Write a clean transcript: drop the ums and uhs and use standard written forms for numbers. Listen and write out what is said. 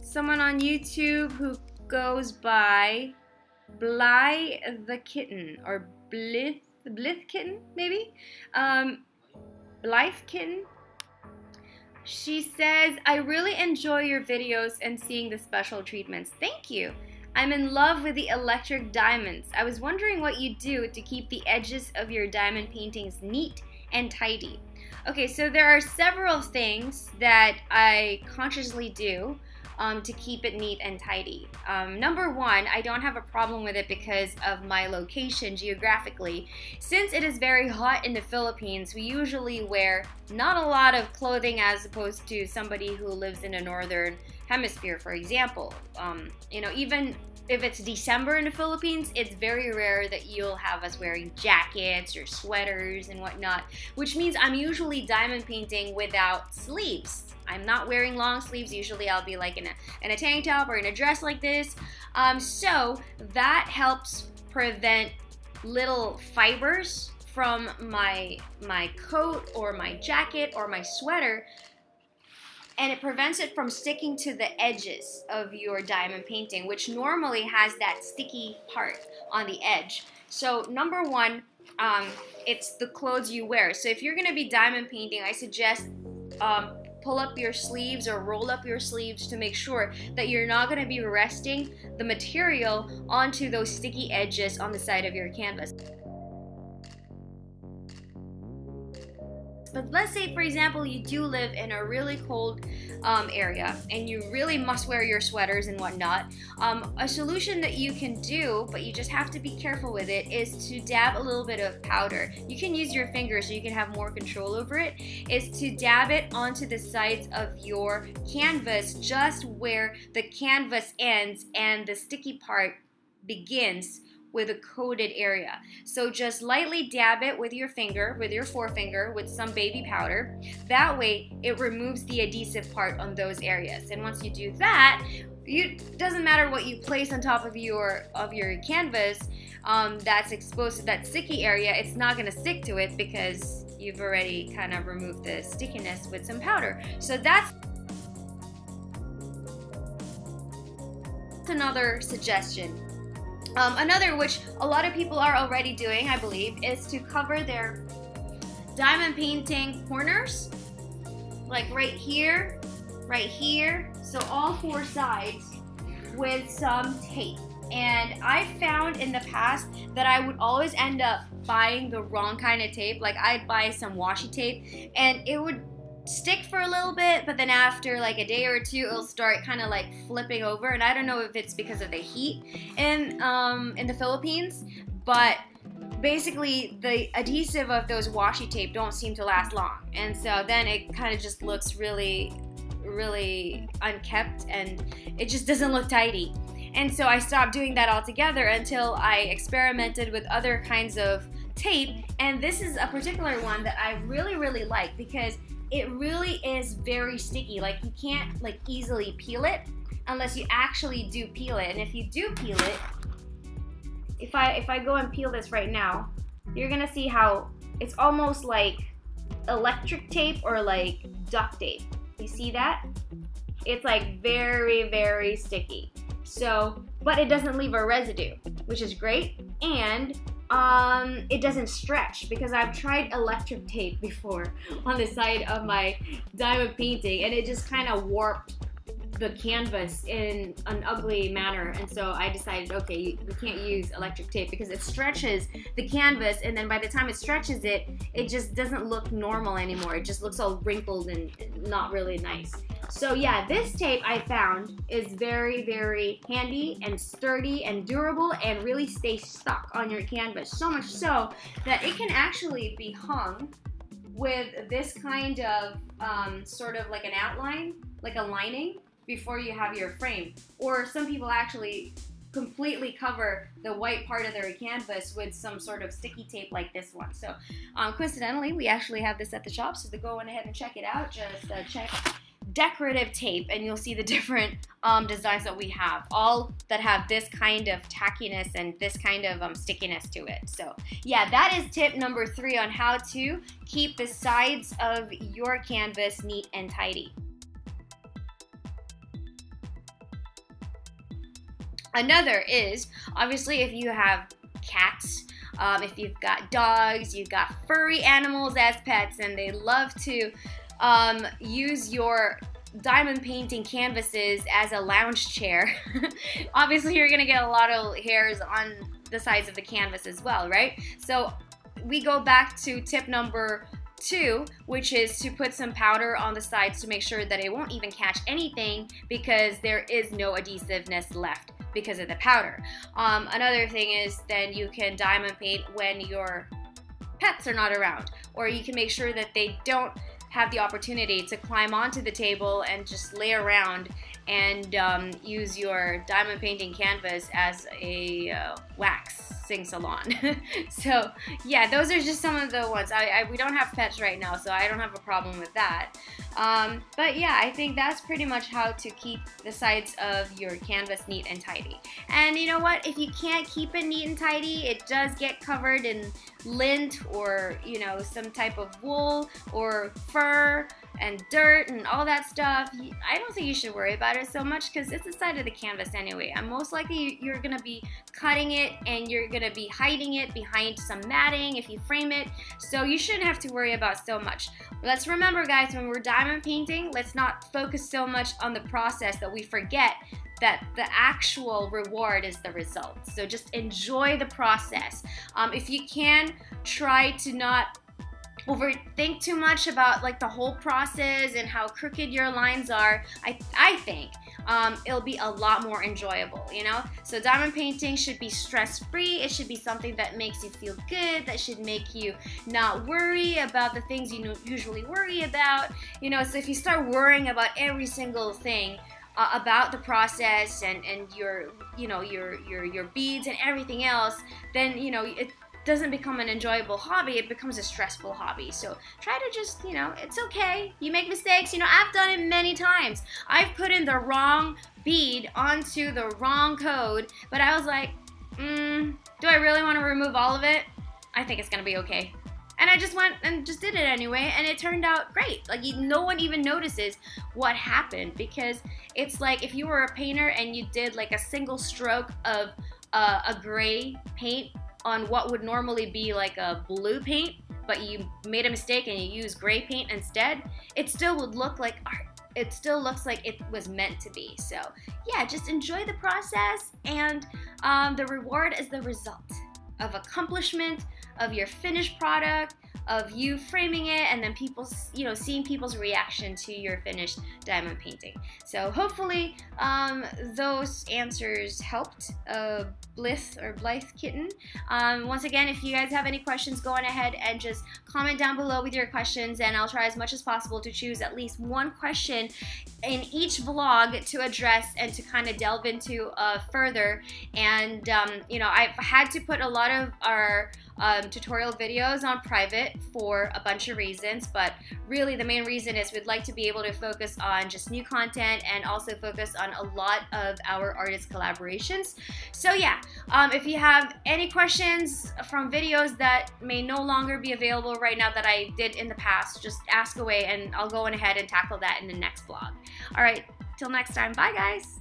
someone on YouTube who goes by blythekitten or blythekitten maybe. Blythekitten. She says, I really enjoy your videos and seeing the special treatments. Thank you. I'm in love with the electric diamonds. I was wondering what you do to keep the edges of your diamond paintings neat and tidy. Okay, so there are several things that I consciously do to keep it neat and tidy. Number one, I don't have a problem with it because of my location geographically. Since it is very hot in the Philippines, we usually wear not a lot of clothing as opposed to somebody who lives in the northern hemisphere, for example. You know, even if it's December in the Philippines, it's very rare that you'll have us wearing jackets or sweaters and whatnot, which means I'm usually diamond painting without sleeves. I'm not wearing long sleeves. Usually I'll be like in a tank top or in a dress like this. So that helps prevent little fibers from my coat or my jacket or my sweater, and it prevents it from sticking to the edges of your diamond painting, which normally has that sticky part on the edge. So number one, it's the clothes you wear. So if you're gonna be diamond painting, I suggest pull up your sleeves or roll up your sleeves to make sure that you're not going to be resting the material onto those sticky edges on the side of your canvas. But let's say, for example, you do live in a really cold area and you really must wear your sweaters and whatnot. A solution that you can do, but you just have to be careful with it, is to dab a little bit of powder. You can use your fingers so you can have more control over it, is to dab it onto the sides of your canvas, just where the canvas ends and the sticky part begins with a coated area. So just lightly dab it with your finger, with your forefinger, with some baby powder. That way it removes the adhesive part on those areas. And once you do that, it doesn't matter what you place on top of your canvas that's exposed to that sticky area, it's not going to stick to it because you've already kind of removed the stickiness with some powder. So that's another suggestion. Another, which a lot of people are already doing, I believe, is to cover their diamond painting corners, like right here, so all four sides, with some tape. And I found in the past that I would always end up buying the wrong kind of tape. Like I'd buy some washi tape and it would stick for a little bit, but then after like a day or two it'll start kind of like flipping over, and I don't know if it's because of the heat in the Philippines, but basically the adhesive of those washi tape don't seem to last long, and so then it kind of just looks really unkept and it just doesn't look tidy. And so I stopped doing that altogether until I experimented with other kinds of tape, and this is a particular one that I really like because it really is very sticky. Like you can't like easily peel it unless you actually do peel it. And if you do peel it, if I go and peel this right now, you're gonna see how it's almost like electric tape or like duct tape. You see that? It's like very sticky. So, but it doesn't leave a residue, which is great. And it doesn't stretch, because I've tried electric tape before on the side of my diamond painting and it just kind of warped the canvas in an ugly manner. And so I decided, okay, we can't use electric tape because it stretches the canvas, and then by the time it stretches it, it just doesn't look normal anymore. It just looks all wrinkled and not really nice. So yeah, this tape I found is very handy and sturdy and durable and really stays stuck on your canvas. So much so that it can actually be hung with this kind of sort of like an outline, like a lining, before you have your frame. Or some people actually completely cover the white part of their canvas with some sort of sticky tape like this one. So coincidentally, we actually have this at the shop, so to go ahead and check it out, just check decorative tape and you'll see the different designs that we have, all that have this kind of tackiness and this kind of stickiness to it. So yeah, that is tip number 3 on how to keep the sides of your canvas neat and tidy. Another is, obviously, if you have cats, if you've got dogs, you've got furry animals as pets, and they love to use your diamond painting canvases as a lounge chair. Obviously, you're gonna get a lot of hairs on the sides of the canvas as well, right? So we go back to tip number 2, which is to put some powder on the sides to make sure that it won't even catch anything, because there is no adhesiveness left because of the powder. Another thing is then you can diamond paint when your pets are not around, or you can make sure that they don't have the opportunity to climb onto the table and just lay around and use your diamond painting canvas as a waxing salon. So yeah, those are just some of the ones. We don't have pets right now, so I don't have a problem with that. But yeah, I think that's pretty much how to keep the sides of your canvas neat and tidy. And you know what? If you can't keep it neat and tidy, it does get covered in lint, or you know, some type of wool or fur and dirt and all that stuff. I don't think you should worry about it so much, because it's the side of the canvas anyway, and most likely you're gonna be cutting it and you're gonna be hiding it behind some matting if you frame it, so you shouldn't have to worry about so much. Let's remember, guys, when we're diamond painting, let's not focus so much on the process that we forget that the actual reward is the result. So just enjoy the process. If you can, try to not overthink too much about like the whole process and how crooked your lines are. I think it'll be a lot more enjoyable, you know? So diamond painting should be stress-free. It should be something that makes you feel good, that should make you not worry about the things you usually worry about, you know? So if you start worrying about every single thing about the process and your, you know, your beads and everything else, then, you know, it doesn't become an enjoyable hobby, it becomes a stressful hobby. So try to just, you know, it's okay. You make mistakes. You know, I've done it many times. I've put in the wrong bead onto the wrong code, but I was like, do I really want to remove all of it? I think it's gonna be okay. And I just went and just did it anyway, and it turned out great. Like, no one even notices what happened, because it's like if you were a painter and you did like a single stroke of a gray paint on what would normally be like a blue paint, but you made a mistake and you used gray paint instead, it still would look like art. It still looks like it was meant to be. So yeah, just enjoy the process, and the reward is the result of accomplishment, of your finished product, of you framing it, and then people, you know, seeing people's reaction to your finished diamond painting. So hopefully those answers helped blythekitten. Once again, if you guys have any questions, go on ahead and just comment down below with your questions, and I'll try as much as possible to choose at least one question in each vlog to address and to kind of delve into further. And you know, I've had to put a lot of our tutorial videos on private for a bunch of reasons, but really the main reason is we'd like to be able to focus on just new content and also focus on a lot of our artist collaborations. So yeah, if you have any questions from videos that may no longer be available right now that I did in the past, just ask away and I'll go on ahead and tackle that in the next vlog. Alright, till next time, bye guys!